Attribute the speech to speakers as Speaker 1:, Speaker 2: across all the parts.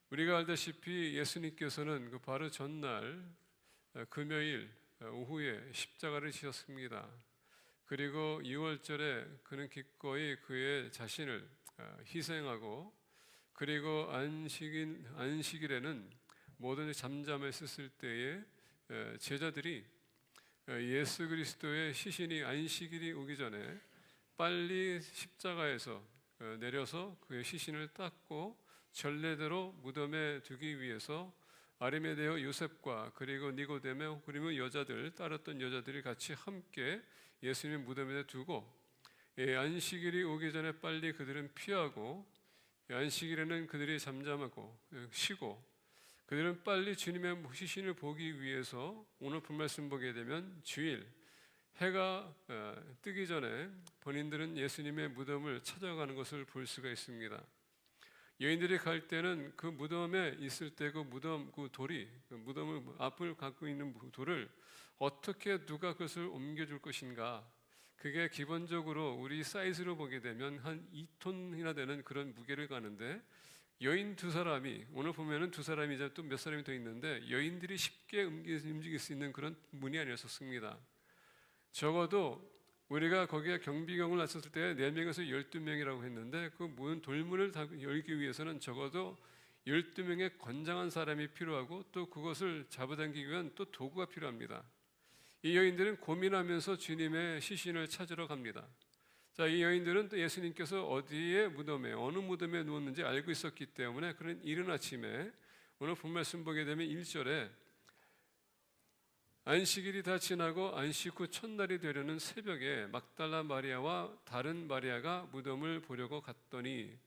Speaker 1: 우리가 알다시피 예수님께서는 그 바로 전날 금요일 오후에 십자가를 지셨습니다. 그리고 6월절에 그는 기꺼이 그의 자신을 희생하고, 그리고 안식일에는 모든 잠잠을 썼을 때에 제자들이 예수 그리스도의 시신이 안식일이 오기 전에 빨리 십자가에서 내려서 그의 시신을 닦고 전례대로 무덤에 두기 위해서 아리마대아 요셉과 그리고 니고데모 그리고 여자들 따랐던 여자들이 같이 함께 예수님 무덤에 두고, 안식일이 오기 전에 빨리 그들은 피하고, 안식일에는 그들이 잠잠하고 쉬고, 그들은 빨리 주님의 시신을 보기 위해서 오늘 본말씀 보게 되면 주일 해가 뜨기 전에 본인들은 예수님의 무덤을 찾아가는 것을 볼 수가 있습니다. 여인들이 갈 때는 그 무덤에 있을 때 그 무덤 그 돌이, 그 무덤을 앞을 갖고 있는 돌을 어떻게 누가 그것을 옮겨줄 것인가, 그게 기본적으로 우리 사이즈로 보게 되면 한 2톤이나 되는 그런 무게를 가는데, 여인 두 사람이, 오늘 보면은 두 사람이 이제 또 몇 사람이 더 있는데 여인들이 쉽게 움직일 수 있는 그런 문이 아니었습니다. 적어도 우리가 거기에 경비경을 놨었을 때 4명에서 12명이라고 했는데, 그 문 돌문을 열기 위해서는 적어도 12명의 건장한 사람이 필요하고, 또 그것을 잡아당기기 위한 또 도구가 필요합니다. 이 여인들은 고민하면서 주님의 시신을 찾으러 갑니다. 자, 이 여인들은 또 예수님께서 어디에 무덤에, 어느 무덤에 누웠는지 알고 있었기 때문에, 그런 이른 아침에 오늘 본말씀 보게 되면 1절에 안식일이 다 지나고 안식 후 첫날이 되려는 새벽에 막달라 마리아와 다른 마리아가 무덤을 보려고 갔더니,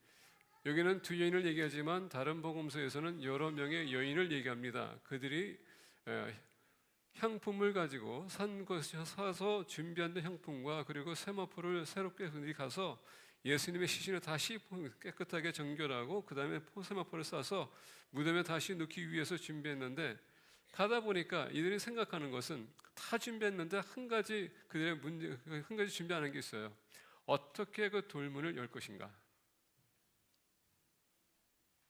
Speaker 1: 여기는 두 여인을 얘기하지만 다른 복음서에서는 여러 명의 여인을 얘기합니다. 그들이 향품을 가지고 사서 준비한 향품과 그리고 세마포를 새롭게 그들이 가서 예수님의 시신을 다시 깨끗하게 정결하고 그 다음에 세마포를 싸서 무덤에 다시 넣기 위해서 준비했는데, 가다 보니까 이들이 생각하는 것은 다 준비했는데 한 가지 준비하는 게 있어요. 어떻게 그 돌문을 열 것인가.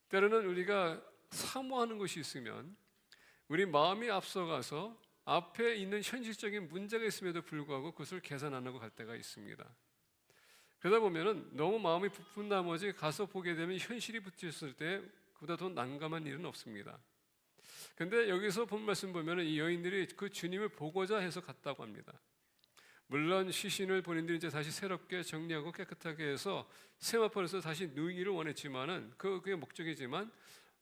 Speaker 1: 때로는 우리가 사모하는 것이 있으면 우리 마음이 앞서가서 앞에 있는 현실적인 문제가 있음에도 불구하고 그것을 계산 안 하고 갈 때가 있습니다. 그러다 보면은 너무 마음이 부푼 나머지 가서 보게 되면 현실이 붙였을 때 그보다 더 난감한 일은 없습니다. 근데 여기서 본 말씀 보면은 이 여인들이 그 주님을 보고자 해서 갔다고 합니다. 물론 시신을 본인들이 이제 다시 새롭게 정리하고 깨끗하게 해서 세마포에서 다시 누이기를 원했지만은 그게 목적이지만,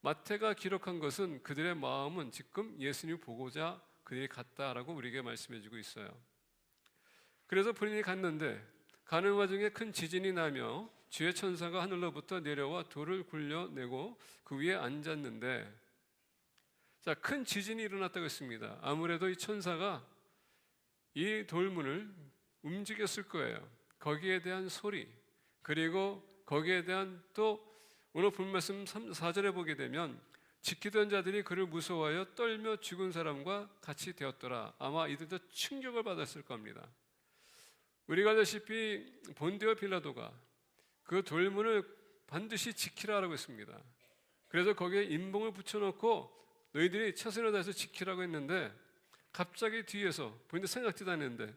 Speaker 1: 마태가 기록한 것은 그들의 마음은 지금 예수님을 보고자 그들이 갔다라고 우리에게 말씀해주고 있어요. 그래서 본인이 갔는데 가는 와중에 큰 지진이 나며 주의 천사가 하늘로부터 내려와 돌을 굴려내고 그 위에 앉았는데, 자, 큰 지진이 일어났다고 했습니다. 아무래도 이 천사가 이 돌문을 움직였을 거예요. 거기에 대한 소리, 그리고 거기에 대한 또 오늘 본 말씀 4절에 보게 되면 지키던 자들이 그를 무서워하여 떨며 죽은 사람과 같이 되었더라. 아마 이들도 충격을 받았을 겁니다. 우리가 알다시피 본디오 빌라도가 그 돌문을 반드시 지키라고 했습니다. 그래서 거기에 인봉을 붙여놓고 너희들이 최선을 다해서 지키라고 했는데, 갑자기 뒤에서 본인들 생각지도 않았는데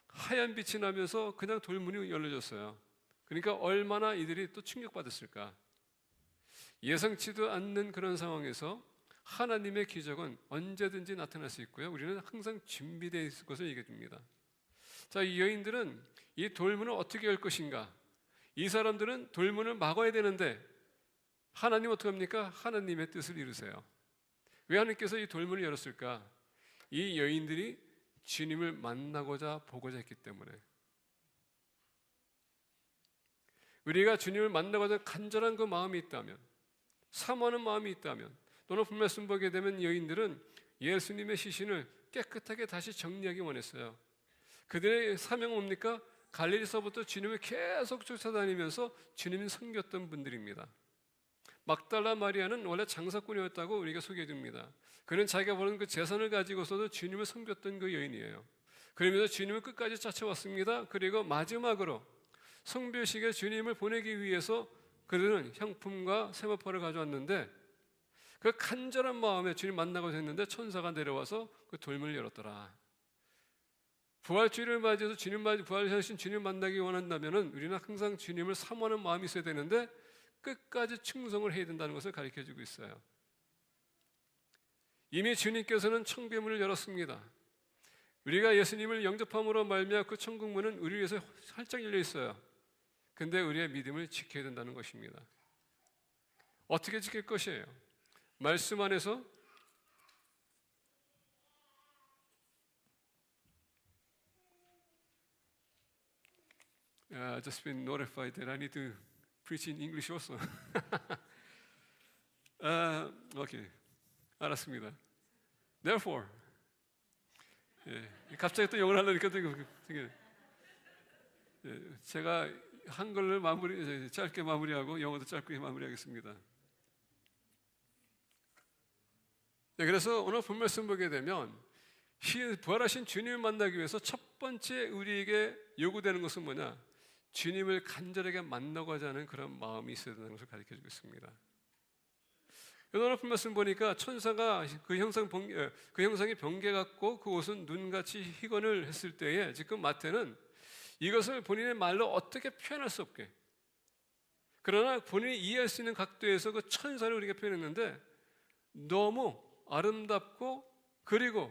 Speaker 1: 하얀 빛이 나면서 그냥 돌문이 열려졌어요. 그러니까 얼마나 이들이 또 충격받았을까. 예상치도 않는 그런 상황에서 하나님의 기적은 언제든지 나타날 수 있고요, 우리는 항상 준비되어 있을 것을 얘기해 줍니다. 자, 이 여인들은 이 돌문을 어떻게 열 것인가. 이 사람들은 돌문을 막아야 되는데 하나님 어떻게 합니까? 하나님의 뜻을 이루세요. 왜 하나님께서 이 돌문을 열었을까? 이 여인들이 주님을 만나고자 보고자 했기 때문에. 우리가 주님을 만나고자 간절한 그 마음이 있다면, 사모하는 마음이 있다면, 또는 말씀 보게 되면 여인들은 예수님의 시신을 깨끗하게 다시 정리하기 원했어요. 그들의 사명은 뭡니까? 갈릴리서부터 주님을 계속 쫓아다니면서 주님을 섬겼던 분들입니다. 막달라 마리아는 원래 장사꾼이었다고 우리가 소개해 줍니다. 그는 자기가 버는 그 재산을 가지고서도 주님을 섬겼던 그 여인이에요. 그러면서 주님을 끝까지 쫓아왔습니다. 그리고 마지막으로 성묘식에 주님을 보내기 위해서 그들은 향품과 세마포를 가져왔는데, 그 간절한 마음에 주님 만나고 했는데 천사가 내려와서 그 돌문을 열었더라. 부활주의를 맞이해서 부활하신 주님 만나기 원한다면은 우리는 항상 주님을 사모하는 마음이 있어야 되는데 끝까지 충성을 해야 된다는 것을 가르쳐주고 있어요. 이미 주님께서는 천국문을 열었습니다. 우리가 예수님을 영접함으로 말미암아 그 천국문은 우리 위해서 활짝 열려 있어요. 근데 우리의 믿음을 지켜야 된다는 것입니다. 어떻게 지킬 것이에요? 말씀 안에서 I just been notified that I need to preach in English also. 오케이, 알았습니다. Therefore, 갑자기 또 영어를 하려니까 되게 제가 한글을 짧게 마무리하고 영어도 짧게 마무리하겠습니다. 그래서 오늘 본 말씀 보게 되면 부활하신 주님을 만나기 위해서 첫 번째 우리에게 요구되는 것은 뭐냐? 주님을 간절하게 만나고자 하는 그런 마음이 있어야 되는 것을 가르쳐주고 있습니다. 오늘 본 말씀 보니까 천사가 그 형상이 번개 같고 그 옷은 눈같이 희건을 했을 때에 지금 마태는 이것을 본인의 말로 어떻게 표현할 수 없게, 그러나 본인이 이해할 수 있는 각도에서 그 천사를 우리가 표현했는데 너무 아름답고 그리고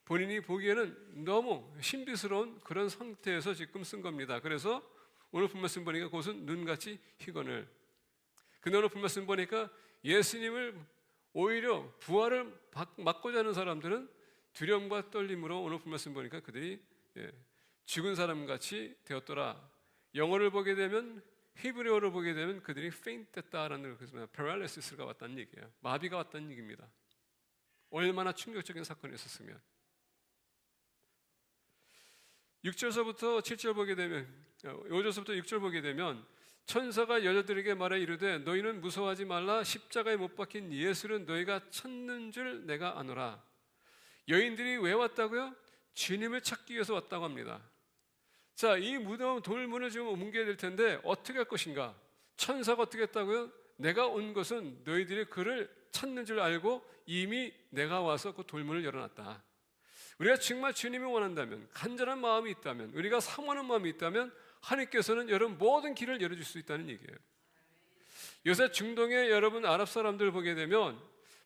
Speaker 1: 본인이 보기에는 너무 신비스러운 그런 상태에서 지금 쓴 겁니다. 그래서 오늘 본 말씀 보니까 그것은 눈같이 희건을. 근데 오늘 본 말씀 보니까 예수님을 오히려 부활을 막고자 하는 사람들은 두려움과 떨림으로 오늘 본 말씀 보니까 그들이 죽은 사람같이 되었더라. 영어를 보게 되면 히브리어를 보게 되면 그들이 faint했다라는 것을 paralysis 왔다는 얘기예요. 마비가 왔다는 얘기입니다. 얼마나 충격적인 사건이었으면. 6절서부터 7절 보게 되면 5절서부터 6절 보게 되면 천사가 여자들에게 말해 이르되 너희는 무서워하지 말라. 십자가에 못 박힌 예수를 너희가 찾는 줄 내가 아노라. 여인들이 왜 왔다고요? 주님을 찾기 위해서 왔다고 합니다. 자, 이 무덤 돌문을 지금 옮겨야 될 텐데 어떻게 할 것인가? 천사가 어떻게 했다고요? 내가 온 것은 너희들이 그를 찾는 줄 알고 이미 내가 와서 그 돌문을 열어놨다. 우리가 정말 주님이 원한다면, 간절한 마음이 있다면, 우리가 사모하는 마음이 있다면 하나님께서는 여러분 모든 길을 열어줄 수 있다는 얘기예요. 요새 중동의 여러분 아랍 사람들 보게 되면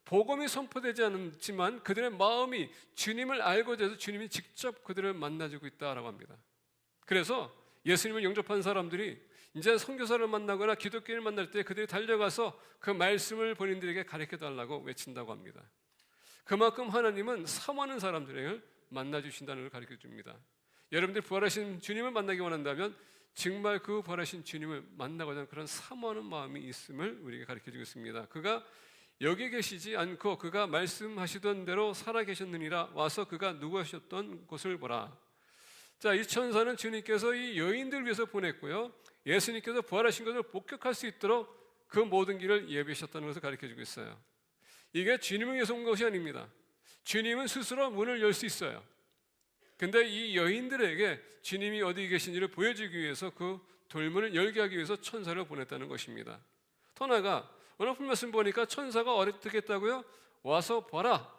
Speaker 1: 복음이 선포되지 않지만 그들의 마음이 주님을 알고자 해서 주님이 직접 그들을 만나주고 있다라고 합니다. 그래서 예수님을 영접한 사람들이 이제 선교사를 만나거나 기독교인을 만날 때 그들이 달려가서 그 말씀을 본인들에게 가르쳐달라고 외친다고 합니다. 그만큼 하나님은 사모하는 사람들을 만나주신다는 걸 가르쳐줍니다. 여러분들 부활하신 주님을 만나기 원한다면 정말 그 부활하신 주님을 만나고자 하는 그런 사모하는 마음이 있음을 우리에게 가르쳐주고 있습니다. 그가 여기 계시지 않고 그가 말씀하시던 대로 살아계셨느니라. 와서 그가 누구셨던 곳을 보라. 자, 이 천사는 주님께서 이 여인들을 위해서 보냈고요, 예수님께서 부활하신 것을 목격할 수 있도록 그 모든 길을 예비하셨다는 것을 가르쳐주고 있어요. 이게 주님을 위해서 온 것이 아닙니다. 주님은 스스로 문을 열 수 있어요. 근데 이 여인들에게 주님이 어디 계신지를 보여주기 위해서 그 돌문을 열게 하기 위해서 천사를 보냈다는 것입니다. 더 나아가 오늘 본 말씀 보니까 천사가 어떻게 했다고요? 와서 봐라.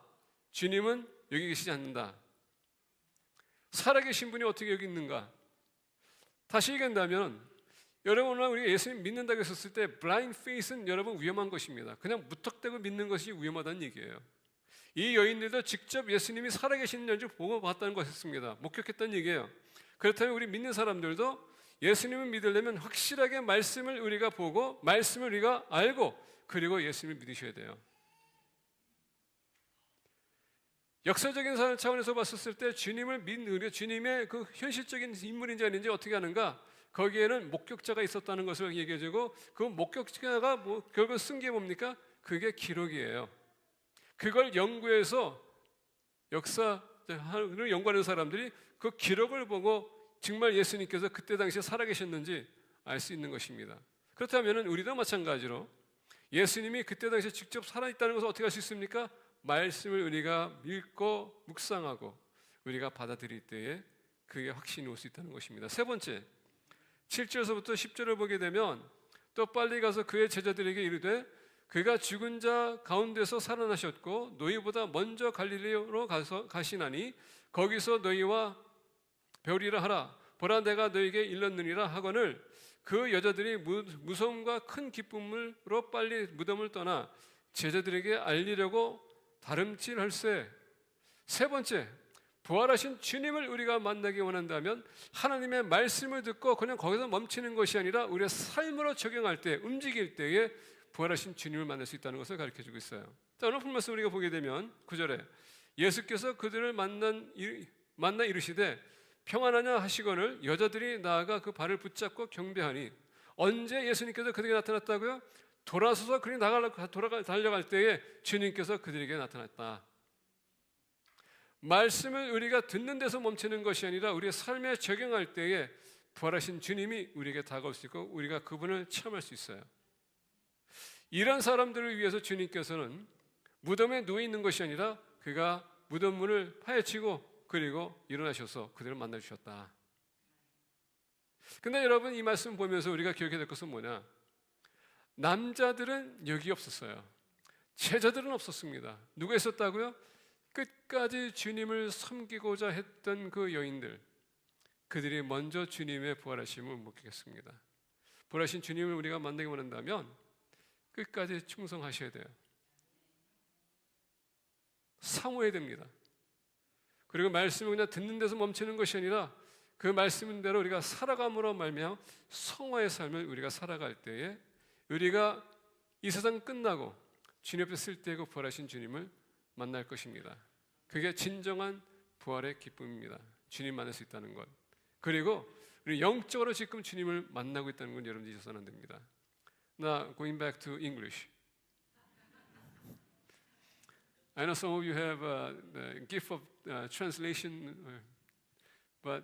Speaker 1: 주님은 여기 계시지 않는다. 살아계신 분이 어떻게 여기 있는가? 다시 얘기한다면 여러분 오늘 우리가 예수님 믿는다고 했었을 때 블라인드 페이스는 여러분 위험한 것입니다. 그냥 무턱대고 믿는 것이 위험하다는 얘기예요. 이 여인들도 직접 예수님이 살아계시는 연주 보고 봤다는 것이었습니다. 목격했다는 얘기예요. 그렇다면 우리 믿는 사람들도 예수님을 믿으려면 확실하게 말씀을 우리가 보고 말씀을 우리가 알고 그리고 예수님을 믿으셔야 돼요. 역사적인 차원에서 봤었을 때 주님을 믿는 우리 주님의 그 현실적인 인물인지 아닌지 어떻게 하는가? 거기에는 목격자가 있었다는 것을 얘기해주고 그 목격자가 결국 쓴 게 뭡니까? 그게 기록이에요. 그걸 연구해서 역사를 연구하는 사람들이 그 기록을 보고 정말 예수님께서 그때 당시에 살아계셨는지 알 수 있는 것입니다. 그렇다면 우리도 마찬가지로 예수님이 그때 당시에 직접 살아있다는 것을 어떻게 할 수 있습니까? 말씀을 우리가 읽고 묵상하고 우리가 받아들일 때에 그게 확신이 올 수 있다는 것입니다. 세 번째, 7절에서부터 10절을 보게 되면 또 빨리 가서 그의 제자들에게 이르되 그가 죽은 자 가운데서 살아나셨고 너희보다 먼저 갈릴리로 가시나니 거기서 너희와 뵈리라 하라. 보라 내가 너희에게 일렀느니라 하거늘 그 여자들이 무서움과 큰 기쁨으로 빨리 무덤을 떠나 제자들에게 알리려고 다름질할세. 세 번째, 부활하신 주님을 우리가 만나기 원한다면 하나님의 말씀을 듣고 그냥 거기서 멈추는 것이 아니라 우리의 삶으로 적용할 때, 움직일 때에 부활하신 주님을 만날 수 있다는 것을 가르쳐주고 있어요. 자, 오늘 본 말씀 우리가 보게 되면 9절에 예수께서 그들을 만나 이르시되 평안하냐 하시거늘 여자들이 나아가 그 발을 붙잡고 경배하니. 언제 예수님께서 그들에게 나타났다고요? 돌아서서 그들이 달려갈 때에 주님께서 그들에게 나타났다. 말씀을 우리가 듣는 데서 멈추는 것이 아니라 우리의 삶에 적용할 때에 부활하신 주님이 우리에게 다가올 수 있고 우리가 그분을 체험할 수 있어요. 이런 사람들을 위해서 주님께서는 무덤에 누워 있는 것이 아니라 그가 무덤 문을 파헤치고 그리고 일어나셔서 그들을 만나주셨다. 근데 여러분, 이 말씀 보면서 우리가 기억해야 될 것은 뭐냐? 남자들은 여기 없었어요. 제자들은 없었습니다. 누가 있었다고요? 끝까지 주님을 섬기고자 했던 그 여인들, 그들이 먼저 주님의 부활하심을 목격했습니다. 부활하신 주님을 우리가 만나기 원한다면 끝까지 충성하셔야 돼요. 사모해야 됩니다. 그리고 말씀을 그냥 듣는 데서 멈추는 것이 아니라 그 말씀대로 우리가 살아감으로 말미암아 성화의 삶을 우리가 살아갈 때에 우리가 이 세상 끝나고 주님 앞에 쓸 때고 부활하신 주님을 만날 것입니다. 그게 진정한 부활의 기쁨입니다. 주님 만날 수 있다는 것. 그리고 우리 영적으로 지금 주님을 만나고 있다는 건 여러분들이 잊어서는 안 됩니다. Now going back to English. I know some of you have the gift of translation, but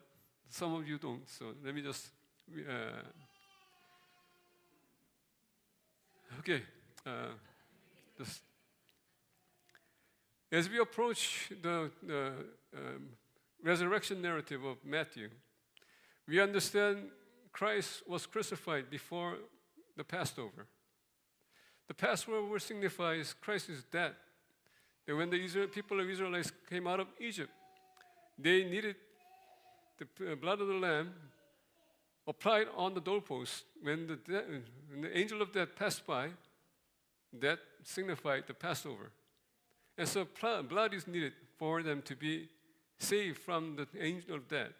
Speaker 1: some of you don't. So let me just okay. As we approach the resurrection narrative of Matthew, we understand Christ was crucified before the Passover. The Passover signifies Christ's death. That when the people of Israelites came out of Egypt, they needed the blood of the lamb applied on the doorpost. When the angel of death passed by, that signified the Passover. And so blood is needed for them to be saved from the angel of death.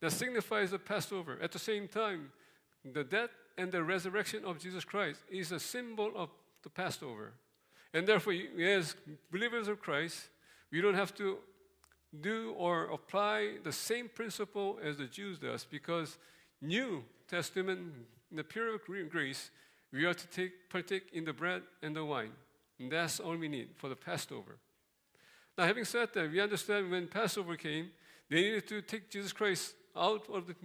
Speaker 1: That signifies the Passover. At the same time, the death and the resurrection of Jesus Christ is a symbol of the Passover. And therefore, as believers of Christ, we don't have to do or apply the same principle as the Jews does, because New Testament, in the period of grace, we are to partake in the bread and the wine. And that's all we need for the Passover. Now, having said that, we understand when Passover came, they needed to take Jesus Christ out of the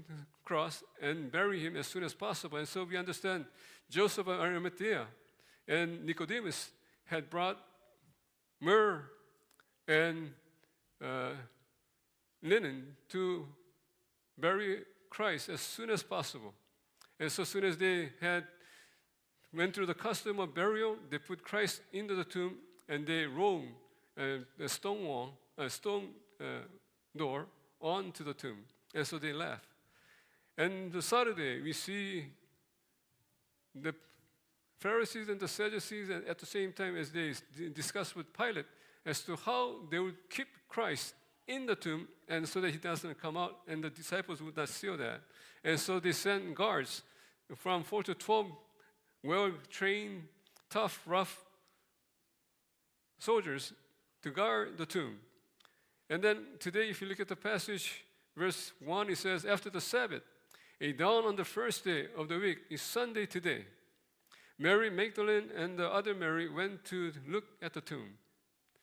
Speaker 1: cross and bury him as soon as possible. And so we understand Joseph of Arimathea and Nicodemus had brought myrrh and linen to bury Christ as soon as possible. And so as soon as they had went through the custom of burial, they put Christ into the tomb and they rolled the stone door onto the tomb. And so they left. And the Saturday, we see the Pharisees and the Sadducees, and at the same time as they discussed with Pilate as to how they would keep Christ in the tomb, and so that he doesn't come out, and the disciples would not see that. And so they sent guards from 4 to 12 well-trained, tough, rough soldiers to guard the tomb. And then today, if you look at the passage, verse 1, it says, after the Sabbath, a dawn on the first day of the week is Sunday today. Mary Magdalene and the other Mary went to look at the tomb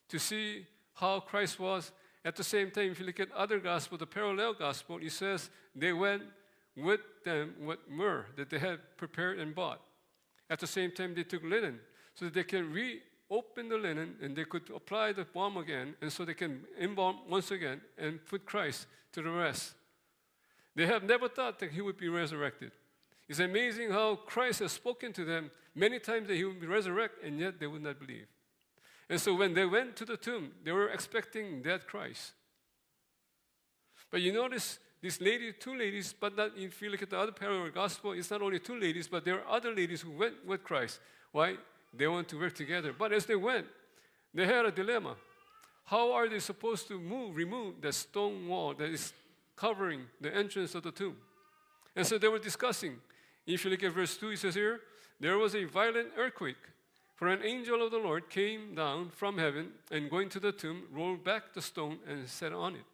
Speaker 1: to see how Christ was. At the same time, if you look at other gospel, the parallel gospel, it says they went with them with myrrh that they had prepared and bought. At the same time, they took linen so that they can reopen the linen and they could apply the balm again, and so they can embalm once again and put Christ to the rest. They have never thought that he would be resurrected. It's amazing how Christ has spoken to them many times that he would resurrect, and yet they would not believe. And so when they went to the tomb, they were expecting dead Christ. But you notice these ladies, two ladies, but not, if you look at the other parallel gospel, it's not only two ladies, but there are other ladies who went with Christ. Why? They want to work together. But as they went, they had a dilemma. How are they supposed to remove the stone wall that is covering the entrance of the tomb? And so they were discussing. If you look at verse 2, it says here, there was a violent earthquake, for an angel of the Lord came down from heaven and going to the tomb, rolled back the stone and sat on it.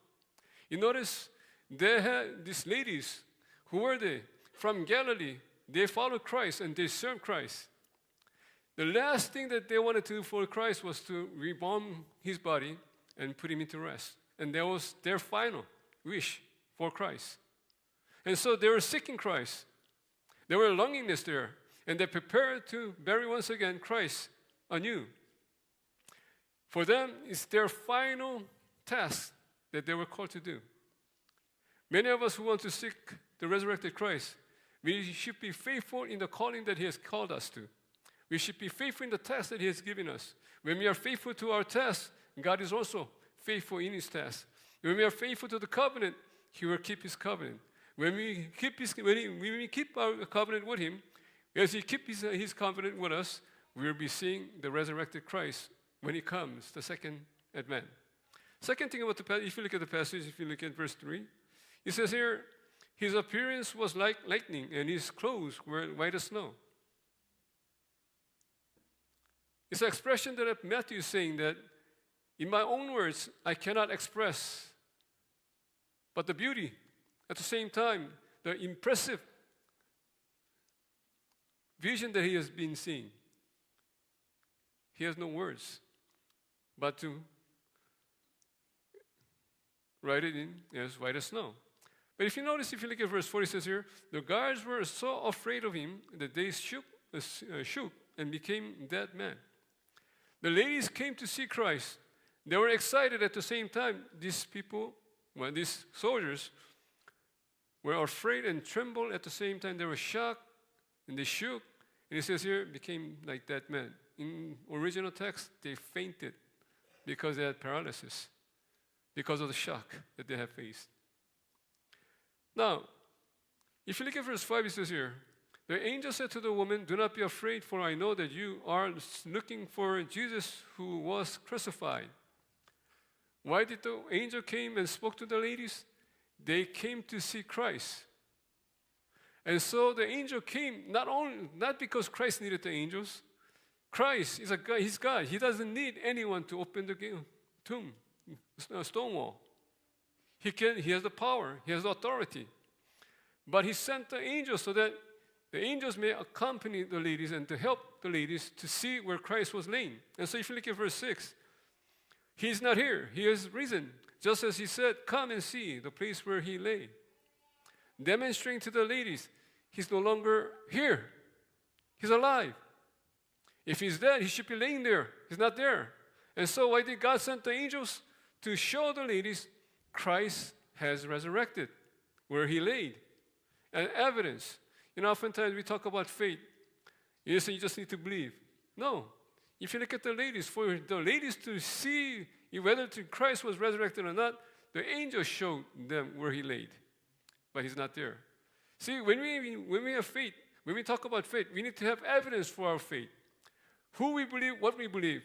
Speaker 1: You notice they had these ladies. Who were they? From Galilee. They followed Christ and they served Christ. The last thing that they wanted to do for Christ was to embalm his body and put him into rest. And that was their final wish for Christ. And so they were seeking Christ. There were longingness there. And they prepared to bury once again Christ anew. For them, it's their final task that they were called to do. Many of us who want to seek the resurrected Christ, we should be faithful in the calling that he has called us to. We should be faithful in the task that he has given us. When we are faithful to our task, God is also faithful in his task. When we are faithful to the covenant, he will keep his covenant. When we keep our covenant with him, as he keeps his covenant with us, we will be seeing the resurrected Christ when he comes, the second advent. Second thing about the passage, if you look at the passage, if you look at verse 3, it says here, his appearance was like lightning, and his clothes were white as snow. It's an expression that Matthew is saying that in my own words, I cannot express, but the beauty, at the same time, the impressive vision that he has been seeing. He has no words but to write it in as white as snow. But if you notice, if you look at verse 4, it says here, the guards were so afraid of him that they shook and became dead men. The ladies came to see Christ. They were excited at the same time. These people, these soldiers, were afraid and trembled at the same time. They were shocked and they shook. And it says here, became like dead men. In original text, they fainted because they had paralysis, because of the shock that they have faced. Now, if you look at verse 5, it says here, the angel said to the woman, do not be afraid, for I know that you are looking for Jesus who was crucified. Why did the angel came and spoke to the ladies? They came to see Christ. And so the angel came not because Christ needed the angels. Christ is he's God. He doesn't need anyone to open the tomb, stone wall. He has the power, he has the authority. But he sent the angels so that the angels may accompany the ladies and to help the ladies to see where Christ was laying. And so if you look at verse 6, he's not here, he has risen. Just as he said, come and see the place where he lay. Demonstrating to the ladies, he's no longer here. He's alive. If he's dead, he should be laying there. He's not there. And so why did God send the angels? To show the ladies Christ has resurrected where he laid. And evidence. Oftentimes we talk about faith. You say you just need to believe. No. If you look at the ladies, for the ladies to see whether Christ was resurrected or not, the angel showed them where he laid. But he's not there. See, when we have faith, when we talk about faith, we need to have evidence for our faith. Who we believe, what we believe.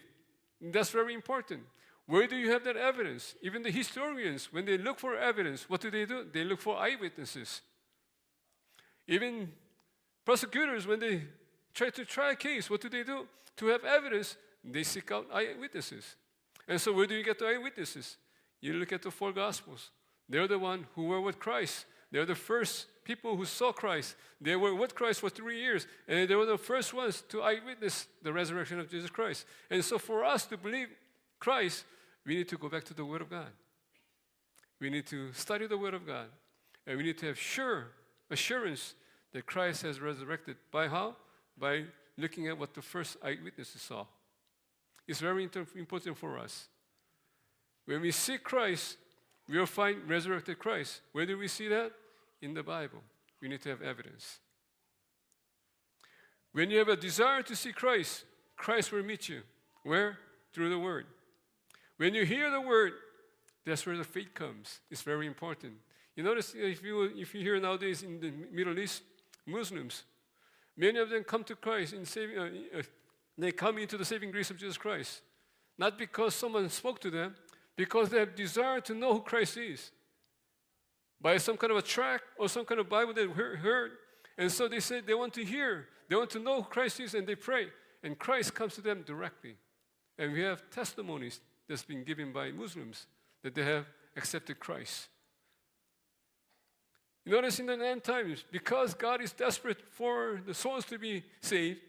Speaker 1: That's very important. Where do you have that evidence? Even the historians, when they look for evidence, what do? They look for eyewitnesses. Even prosecutors, when they try to try a case, what do? To have evidence, they seek out eyewitnesses. And so where do you get the eyewitnesses? You look at the four Gospels. They're the ones who were with Christ. They're the first people who saw Christ. They were with Christ for 3 years. And they were the first ones to eyewitness the resurrection of Jesus Christ. And so for us to believe Christ, we need to go back to the Word of God. We need to study the Word of God. And we need to have assurance that Christ has resurrected. By how? By looking at what the first eyewitnesses saw. It's very important for us. When we see Christ, we will find resurrected Christ. Where do we see that? In the Bible. We need to have evidence. When you have a desire to see Christ, Christ will meet you. Where? Through the Word. When you hear the Word, that's where the faith comes. It's very important. You notice if you hear nowadays in the Middle East, Muslims, many of them come to Christ in saving. They come into the saving grace of Jesus Christ, not because someone spoke to them, because they have desire to know who Christ is. By some kind of a tract or some kind of Bible they heard, and so they say they want to hear, they want to know who Christ is, and they pray, and Christ comes to them directly. And we have testimonies that's been given by Muslims that they have accepted Christ. You notice in the end times, because God is desperate for the souls to be saved,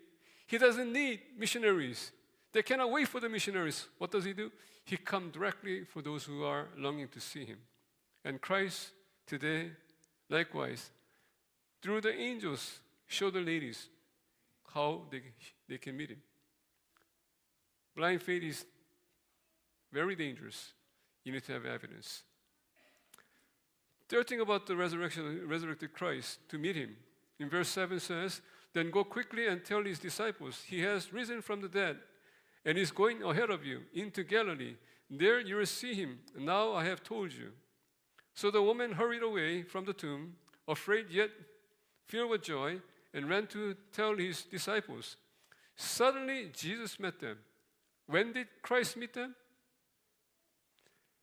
Speaker 1: He doesn't need missionaries. They cannot wait for the missionaries. What does He do? He comes directly for those who are longing to see Him. And Christ today, likewise, through the angels, show the ladies how they can meet Him. Blind faith is very dangerous. You need to have evidence. Third thing about the resurrected Christ, to meet Him. In verse 7 says, "Then go quickly and tell His disciples, He has risen from the dead, and is going ahead of you into Galilee. There you will see Him. Now I have told you." So the woman hurried away from the tomb, afraid yet filled with joy, and ran to tell His disciples. Suddenly Jesus met them. When did Christ meet them?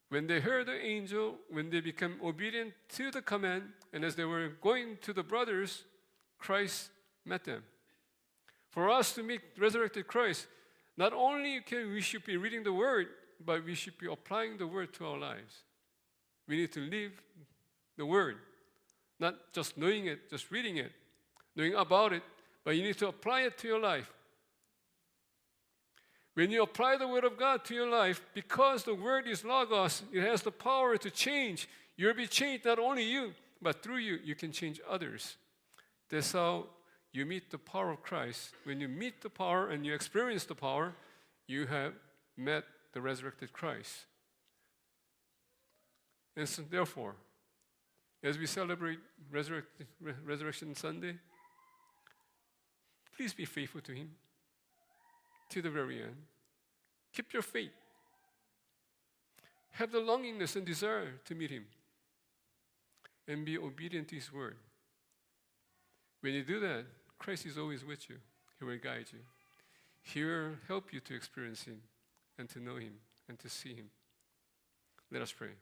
Speaker 1: When they heard the angel, when they became obedient to the command, and as they were going to the brothers, Christ met them. For us to meet resurrected Christ, not only we should be reading the Word, but we should be applying the Word to our lives. We need to live the Word, not just knowing it, just reading it, knowing about it, but you need to apply it to your life. When you apply the Word of God to your life, because the Word is Logos, it has the power to change. You'll be changed, not only you, but through you, you can change others. That's how you meet the power of Christ. When you meet the power and you experience the power, you have met the resurrected Christ. And so therefore, as we celebrate Resurrection Sunday, please be faithful to Him to the very end. Keep your faith. Have the longingness and desire to meet Him. And be obedient to His Word. When you do that, Christ is always with you. He will guide you. He will help you to experience Him and to know Him and to see Him. Let us pray.